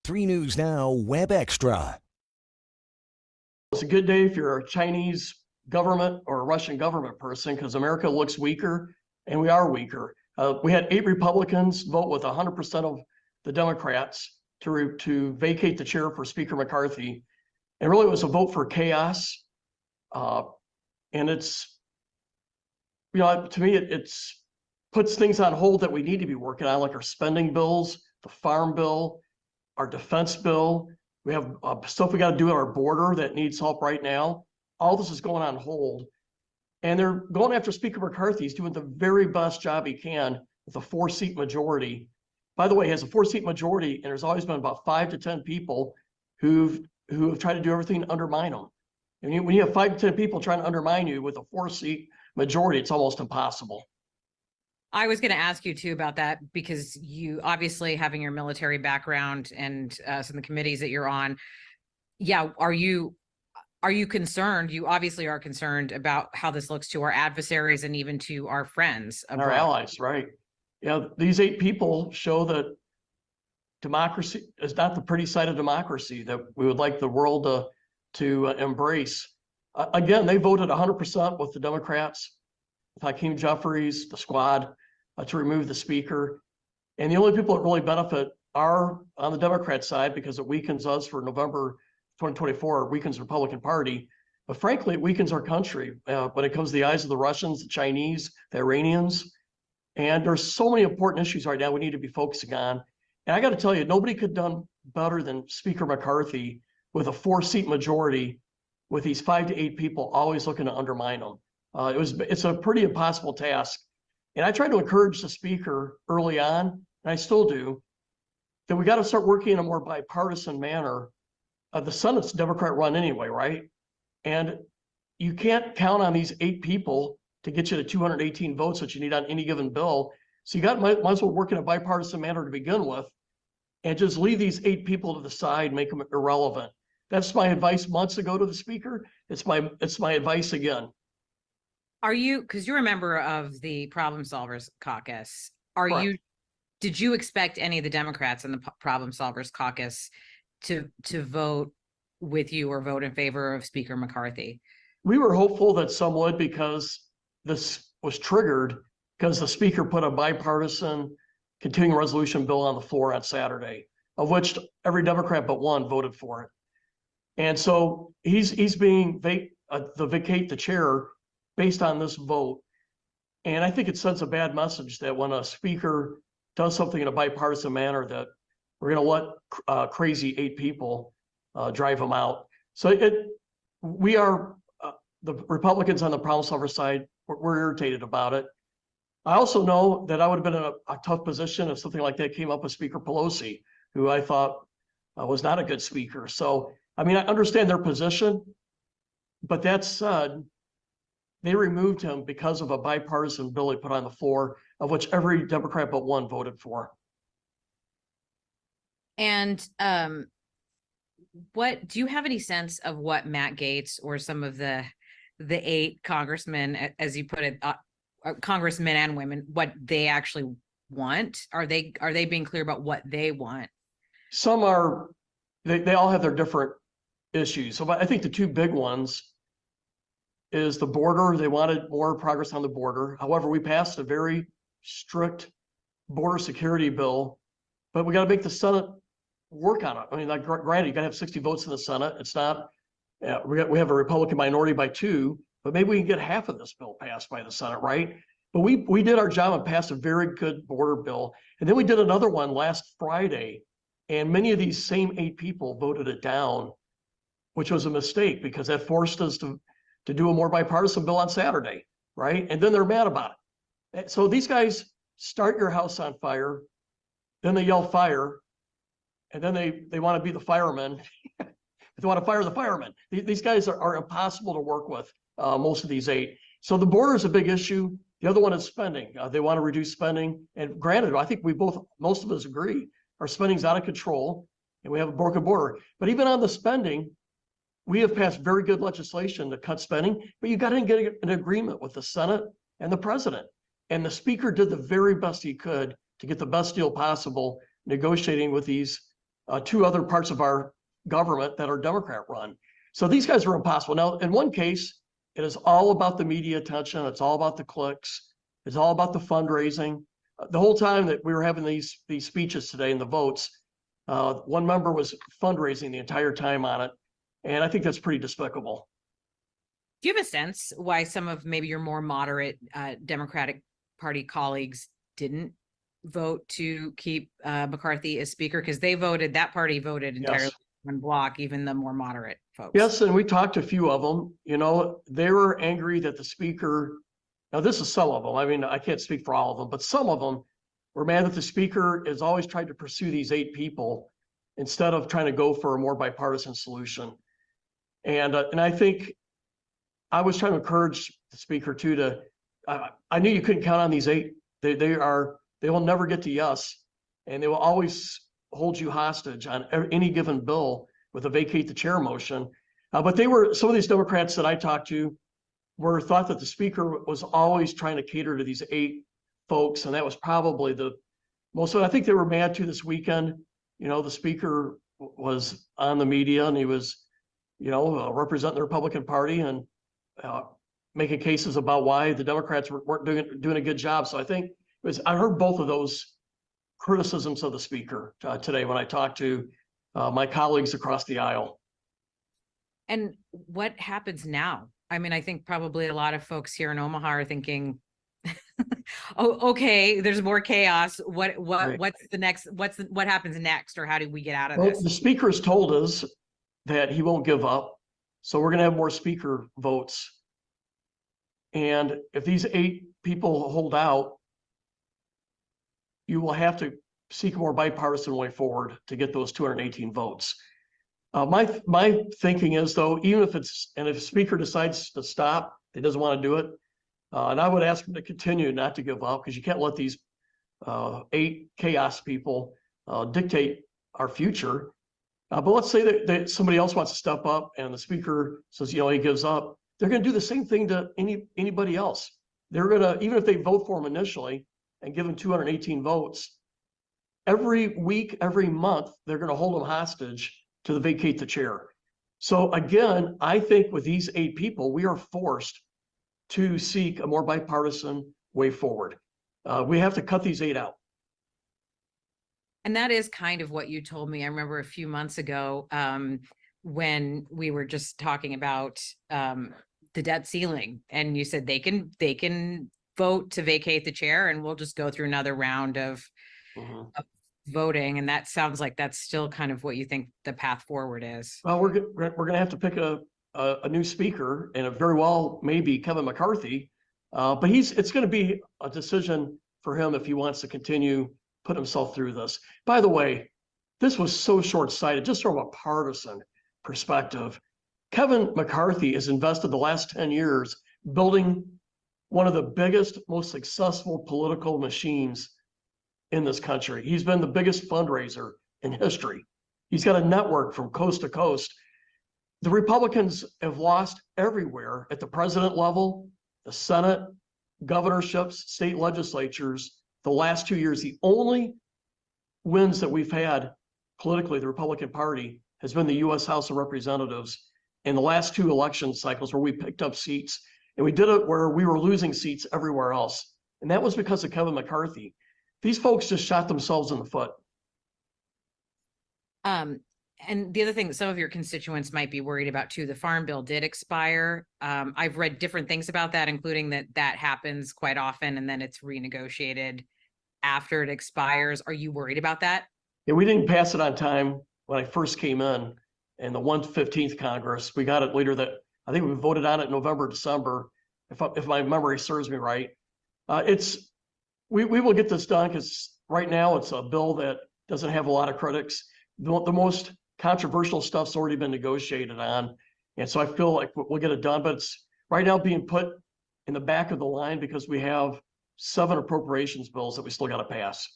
3 News Now Web Extra. It's a good day if you're a Chinese government or a Russian government person, because America looks weaker, and we are weaker. We had 8 Republicans vote with 100% of the Democrats to vacate the chair for Speaker McCarthy. And really it was a vote for chaos. And it's, to me, it's puts things on hold that we need to be working on, like our spending bills, the farm bill, our defense bill. We have stuff we got to do at our border that needs help right now. All this is going on hold. And they're going after Speaker McCarthy. He's doing the very best job he can with a 4-seat majority. By the way, he has a 4-seat majority, and there's always been about 5 to 10 people who have tried to do everything to undermine him. And when you have 5 to 10 people trying to undermine you with a 4-seat majority, it's almost impossible. I was going to ask you too about that, because you obviously, having your military background and some of the committees that you're on. Yeah. Are you concerned? You obviously are concerned about how this looks to our adversaries and even to our friends and our allies, right? Yeah. These 8 people show that democracy is not the pretty side of democracy that we would like the world to embrace. Again, they voted 100% with the Democrats, Hakeem Jeffries, the squad, to remove the speaker. And the only people that really benefit are on the Democrat side, because it weakens us for November 2024, it weakens the Republican Party. But frankly, it weakens our country when it comes to the eyes of the Russians, the Chinese, the Iranians. And there's so many important issues right now we need to be focusing on. And I got to tell you, nobody could have done better than Speaker McCarthy with a 4-seat majority, with these 5 to 8 people always looking to undermine him. It's a pretty impossible task. And I tried to encourage the speaker early on, and I still do, that we got to start working in a more bipartisan manner. The Senate's Democrat run anyway, right? And you can't count on these 8 people to get you to 218 votes that you need on any given bill. So you might as well work in a bipartisan manner to begin with, and just leave these 8 people to the side, make them irrelevant. That's my advice months ago to the speaker. It's my advice again. Are you, because you're a member of the Problem Solvers Caucus, Correct. Did you expect any of the Democrats in the Problem Solvers Caucus to vote with you or vote in favor of Speaker McCarthy? We were hopeful that some would, because this was triggered because the speaker put a bipartisan continuing resolution bill on the floor on Saturday, of which every Democrat but one voted for it. And so he's being vacate the chair based on this vote. And I think it sends a bad message that when a speaker does something in a bipartisan manner, that we're going to let crazy 8 people drive him out. So we are, the Republicans on the problem solver side, we're irritated about it. I also know that I would have been in a tough position if something like that came up with Speaker Pelosi, who I thought was not a good speaker. So, I mean, I understand their position, but that said, they removed him because of a bipartisan bill he put on the floor, of which every Democrat but one voted for. And what do you have any sense of what Matt Gaetz or some of the 8 congressmen, as you put it, congressmen and women, what they actually want? Are they being clear about what they want? Some are. They all have their different issues. So I think the 2 big ones is the border. They wanted more progress on the border. However, we passed a very strict border security bill, but we got to make the Senate work on it. I mean, like, granted, you got to have 60 votes in the Senate. It's not, we have a Republican minority by 2, but maybe we can get half of this bill passed by the Senate, right? But we did our job and passed a very good border bill. And then we did another one last Friday, and many of these same 8 people voted it down, which was a mistake, because that forced us to do a more bipartisan bill on Saturday, right? And then they're mad about it. So these guys start your house on fire, then they yell fire, and then they want to be the firemen. They want to fire the firemen. These guys are impossible to work with, most of these 8. So the border is a big issue. The other one is spending. They want to reduce spending. And granted, I think most of us agree, our spending's out of control and we have a broken border. But even on the spending, we have passed very good legislation to cut spending, but you got to get an agreement with the Senate and the president. And the speaker did the very best he could to get the best deal possible, negotiating with these two other parts of our government that are Democrat run. So these guys are impossible. Now, in one case, it is all about the media attention. It's all about the clicks. It's all about the fundraising. The whole time that we were having these speeches today and the votes, one member was fundraising the entire time on it. And I think that's pretty despicable. Do you have a sense why some of maybe your more moderate Democratic Party colleagues didn't vote to keep McCarthy as speaker? Because that party voted entirely on block, even the more moderate folks. Yes, and we talked to a few of them. You know, they were angry that the speaker, now this is some of them, I mean, I can't speak for all of them, but some of them were mad that the speaker has always tried to pursue these 8 people instead of trying to go for a more bipartisan solution. And I think I was trying to encourage the speaker too I knew you couldn't count on these 8. They will never get to yes, and they will always hold you hostage on any given bill with a vacate the chair motion. But some of these Democrats that I talked to thought that the speaker was always trying to cater to these 8 folks, and that was probably the most. I think they were mad too this weekend. You know, the speaker was on the media and he was, representing the Republican Party and making cases about why the Democrats weren't doing a good job. So I think I heard both of those criticisms of the speaker today when I talked to my colleagues across the aisle. And what happens now? I mean, I think probably a lot of folks here in Omaha are thinking, oh, okay, there's more chaos. Right. What's the next? What happens next, or how do we get out of this? The speaker has told us that he won't give up. So we're going to have more speaker votes. And if these 8 people hold out, you will have to seek a more bipartisan way forward to get those 218 votes. My thinking is, though, even if the speaker decides to stop, he doesn't want to do it, and I would ask him to continue not to give up, because you can't let these 8 chaos people dictate our future. But let's say that somebody else wants to step up and the speaker says, he gives up. They're going to do the same thing to anybody else. They're going to, even if they vote for him initially and give him 218 votes, every week, every month, they're going to hold him hostage to the vacate the chair. So again, I think with these 8 people, we are forced to seek a more bipartisan way forward. We have to cut these 8 out. And that is kind of what you told me. I remember a few months ago when we were just talking about the debt ceiling, and you said they can vote to vacate the chair, and we'll just go through another round of voting. And that sounds like that's still kind of what you think the path forward is. Well, we're going to have to pick a new speaker, and it very well maybe Kevin McCarthy, but it's going to be a decision for him if he wants to continue put himself through this. By the way, this was so short-sighted, just from a partisan perspective. Kevin McCarthy has invested the last 10 years building one of the biggest, most successful political machines in this country. He's been the biggest fundraiser in history. He's got a network from coast to coast. The Republicans have lost everywhere at the president level, the Senate, governorships, state legislatures. The last 2 years, the only wins that we've had politically, the Republican Party, has been the U.S. House of Representatives in the last 2 election cycles, where we picked up seats, and we did it where we were losing seats everywhere else. And that was because of Kevin McCarthy. These folks just shot themselves in the foot. And the other thing that some of your constituents might be worried about too, the Farm Bill did expire. I've read different things about that, including that happens quite often, and then it's renegotiated after it expires. Are you worried about that? Yeah, we didn't pass it on time when I first came in the 115th Congress. We got it later I think we voted on it in November, December, if my memory serves me right. We will get this done, because right now it's a bill that doesn't have a lot of critics. The most controversial stuff's already been negotiated on. And so I feel like we'll get it done, but it's right now being put in the back of the line because we have 7 appropriations bills that we still got to pass.